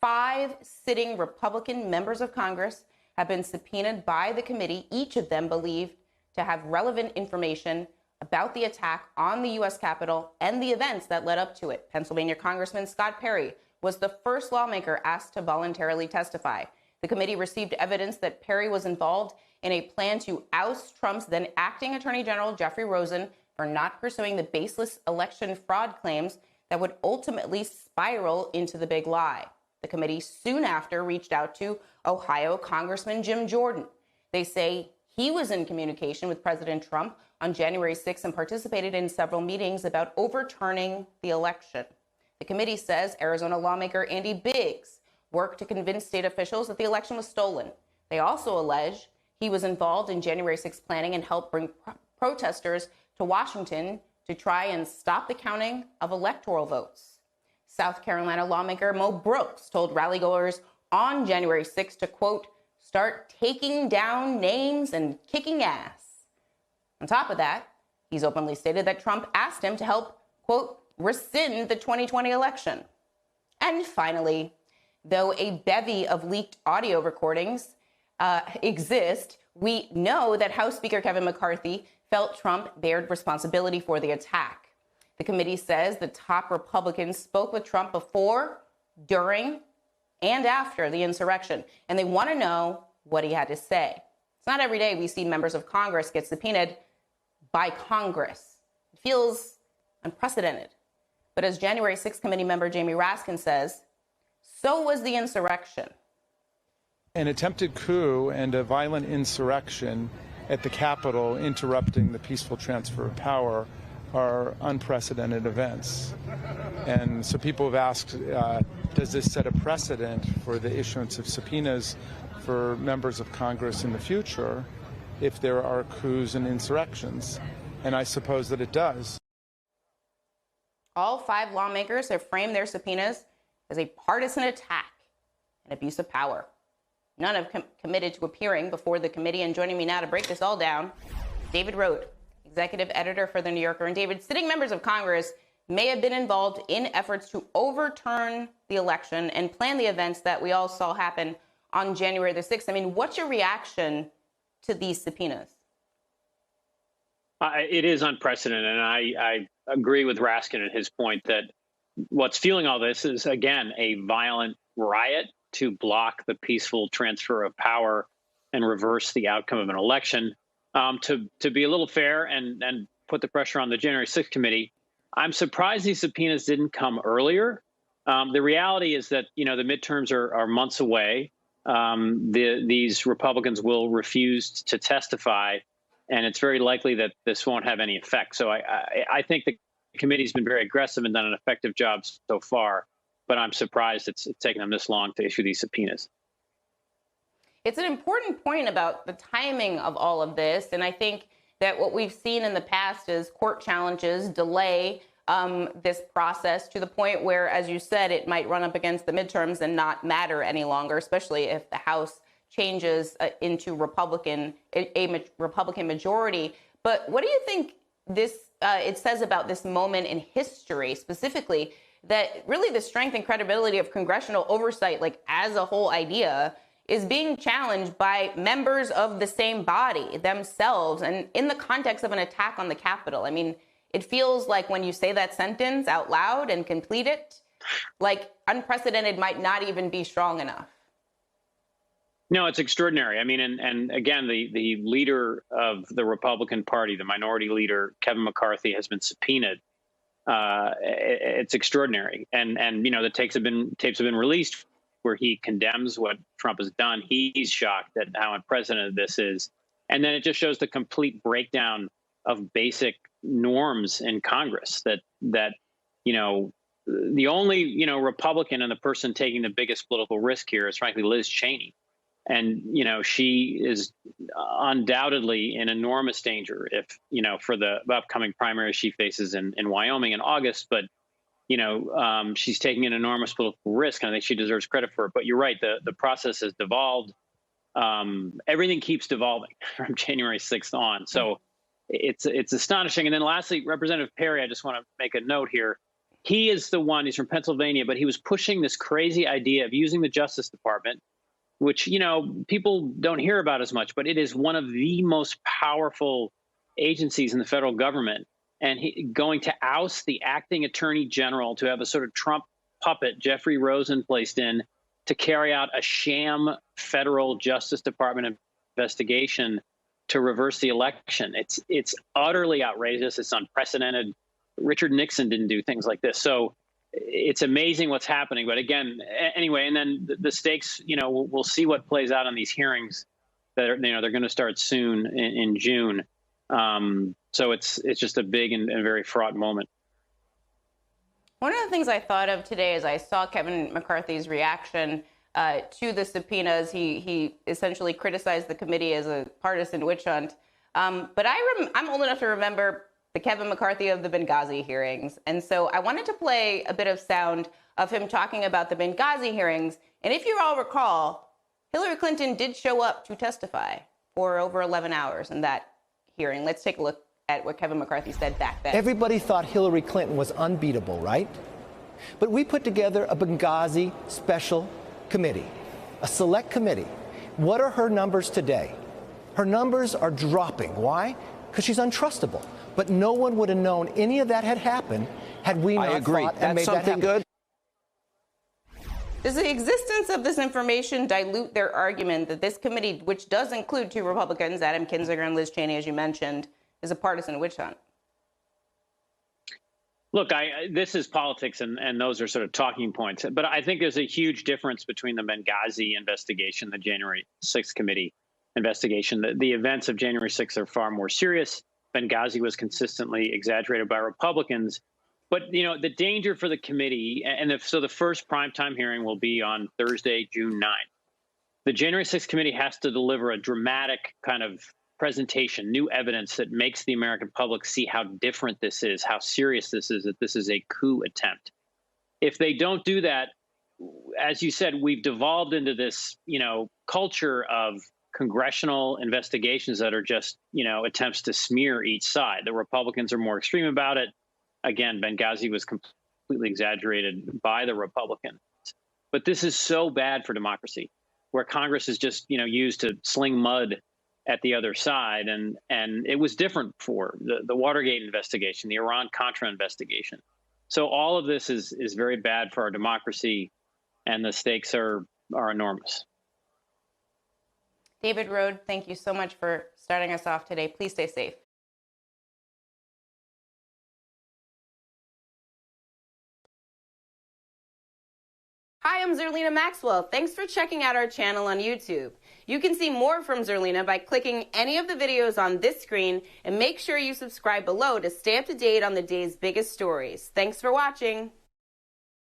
5 sitting Republican members of Congress have been subpoenaed by the committee, each of them believed to have relevant information about the attack on the U.S. Capitol and the events that led up to it. Pennsylvania Congressman Scott Perry was the first lawmaker asked to voluntarily testify. The committee received evidence that Perry was involved in a plan to oust Trump's then acting Attorney General Jeffrey Rosen for not pursuing the baseless election fraud claims that would ultimately spiral into the big lie. The committee soon after reached out to Ohio Congressman Jim Jordan. They say he was in communication with President Trump on January 6th and participated in several meetings about overturning the election. The committee says Arizona lawmaker Andy Biggs worked to convince state officials that the election was stolen. They also allege he was involved in January 6th planning and helped bring protesters to Washington to try and stop the counting of electoral votes. South Carolina lawmaker Mo Brooks told rallygoers on January 6th to, quote, start taking down names and kicking ass. On top of that, he's openly stated that Trump asked him to help, quote, rescind the 2020 election. And finally, though a bevy of leaked audio recordings exist, we know that House Speaker Kevin McCarthy felt Trump bared responsibility for the attack. The committee says the top Republicans spoke with Trump before, during, and after the insurrection, and they want to know what he had to say. It's not every day we see members of Congress get subpoenaed by Congress. It feels unprecedented. But as January 6th committee member Jamie Raskin says, so was the insurrection. An attempted coup and a violent insurrection at the Capitol interrupting the peaceful transfer of power are unprecedented events. And so people have asked, does this set a precedent for the issuance of subpoenas for members of Congress in the future if there are coups and insurrections? And I suppose that it does. All 5 lawmakers have framed their subpoenas as a partisan attack and abuse of power. None have committed to appearing before the committee. And joining me now to break this all down, David Rohde, executive editor for The New Yorker. And David, sitting members of Congress may have been involved in efforts to overturn the election and plan the events that we all saw happen on January the 6th. I mean, what's your reaction to these subpoenas? It is unprecedented, and I agree with Raskin and his point that what's fueling all this is, again, a violent riot to block the peaceful transfer of power and reverse the outcome of an election. To be a little fair and put the pressure on the January 6th committee, I'm surprised these subpoenas didn't come earlier. The reality is that, the midterms are months away. These Republicans will refuse to testify, and it's very likely that this won't have any effect. So I think the committee's been very aggressive and done an effective job so far, but I'm surprised it's taken them this long to issue these subpoenas. It's an important point about the timing of all of this, and I think that what we've seen in the past is court challenges delay this process to the point where, as you said, it might run up against the midterms and not matter any longer, especially if the House changes into a Republican majority. But what do you think it says about this moment in history, specifically, that really the strength and credibility of congressional oversight, like as a whole idea, is being challenged by members of the same body themselves and in the context of an attack on the Capitol? I mean, it feels like when you say that sentence out loud and complete it, like unprecedented might not even be strong enough. No, it's extraordinary. I mean, and again, the leader of the Republican Party, the minority leader, Kevin McCarthy, has been subpoenaed. It's extraordinary. And the tapes have been released where he condemns what Trump has done. He's shocked at how unprecedented this is. And then it just shows the complete breakdown of basic norms in Congress that the only, Republican and the person taking the biggest political risk here is, frankly, Liz Cheney. And, she is undoubtedly in enormous danger if, for the upcoming primary she faces in Wyoming in August. But, she's taking an enormous political risk, and I think she deserves credit for it. But you're right, the process has devolved. Everything keeps devolving from January 6th on. So it's astonishing. And then lastly, Representative Perry, I just want to make a note here. he is the one, he's from Pennsylvania, but he was pushing this crazy idea of using the Justice Department, which, people don't hear about as much, but it is one of the most powerful agencies in the federal government. And going to oust the acting attorney general to have a sort of Trump puppet, Jeffrey Rosen, placed in to carry out a sham federal Justice Department investigation to reverse the election. It's utterly outrageous. It's unprecedented. Richard Nixon didn't do things like this. So it's amazing what's happening. But again, anyway, and then the stakes, we'll see what plays out on these hearings that are, they're going to start soon in June. So it's just a big and very fraught moment. One of the things I thought of today as I saw Kevin McCarthy's reaction to the subpoenas, he essentially criticized the committee as a partisan witch hunt. But I'm old enough to remember the Kevin McCarthy of the Benghazi hearings. And so I wanted to play a bit of sound of him talking about the Benghazi hearings. And if you all recall, Hillary Clinton did show up to testify for over 11 hours in that hearing. Let's take a look at what Kevin McCarthy said back then. Everybody thought Hillary Clinton was unbeatable, right? But we put together a Benghazi special committee, a select committee. What are her numbers today? Her numbers are dropping. Why? Because she's untrustable. But no one would have known any of that had happened had we not fought and made that happen. Good. Does the existence of this information dilute their argument that this committee, which does include two Republicans, Adam Kinzinger and Liz Cheney, as you mentioned, is a partisan witch hunt? Look, this is politics, and those are sort of talking points. But I think there's a huge difference between the Benghazi investigation, the January 6th committee investigation. The events of January 6th are far more serious. Benghazi was consistently exaggerated by Republicans. But, the danger for the committee, so the first primetime hearing will be on Thursday, June 9th. The January 6th committee has to deliver a dramatic kind of presentation, new evidence that makes the American public see how different this is, how serious this is, that this is a coup attempt. If they don't do that, as you said, we've devolved into this, culture of congressional investigations that are just, attempts to smear each side. The Republicans are more extreme about it. Again, Benghazi was completely exaggerated by the Republicans. But this is so bad for democracy, where Congress is just, used to sling mud at the other side. And it was different for the Watergate investigation, the Iran-Contra investigation. So all of this is very bad for our democracy, and the stakes are enormous. David Rohde, thank you so much for starting us off today. Please stay safe. Hi, I'm Zerlina Maxwell. Thanks for checking out our channel on YouTube. You can see more from Zerlina by clicking any of the videos on this screen, and make sure you subscribe below to stay up to date on the day's biggest stories. Thanks for watching.